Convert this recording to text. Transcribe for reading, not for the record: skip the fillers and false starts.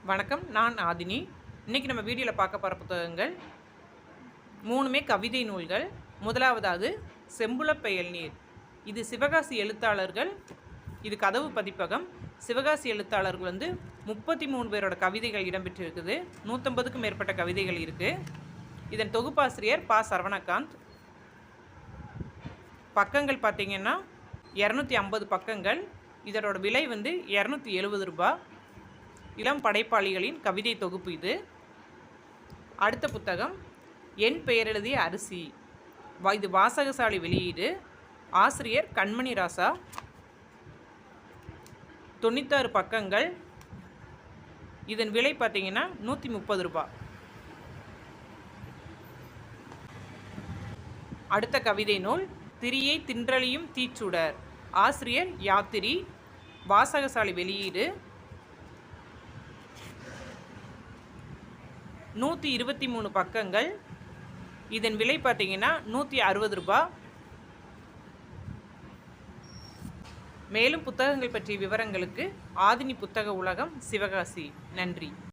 வணக்கம். நான் ஆதினி. இன்றைக்கி நம்ம வீடியோவில் பார்க்க போகிற புத்தகங்கள் 3மே கவிதை நூல்கள். முதலாவதாவது செம்புலப்பெயல் நீர். இது சிவகாசி எழுத்தாளர்கள். இது கதவு பதிப்பகம். சிவகாசி எழுத்தாளர்கள் 33 பேரோட கவிதைகள் இடம்பெற்றிருக்குது. 150க்கும் மேற்பட்ட கவிதைகள் இருக்குது. இதன் தொகுப்பாசிரியர் பா. சரவணகாந்த். பக்கங்கள் பார்த்திங்கன்னா 250 பக்கங்கள். இதனோட விலை 270 ரூபாய். இளம் படைப்பாளிகளின் கவிதை தொகுப்பு இது. அடுத்த புத்தகம் என் பெயரெழுதிய அரிசி. இது வாசகசாலை வெளியீடு. ஆசிரியர் கண்மணி ராசா. 96 பக்கங்கள். இதன் விலை பார்த்திங்கன்னா 130 ரூபாய். அடுத்த கவிதை நூல் திரியை தின்றலியும் தீச்சுடர். ஆசிரியர் யாத்திரி. வாசகசாலை வெளியீடு. 123 பக்கங்கள். இதன் விலை பார்த்திங்கன்னா 160 ரூபாய். மேலும் புத்தகங்கள் பற்றிய விவரங்களுக்கு ஆதினி புத்தக உலகம், சிவகாசி. நன்றி.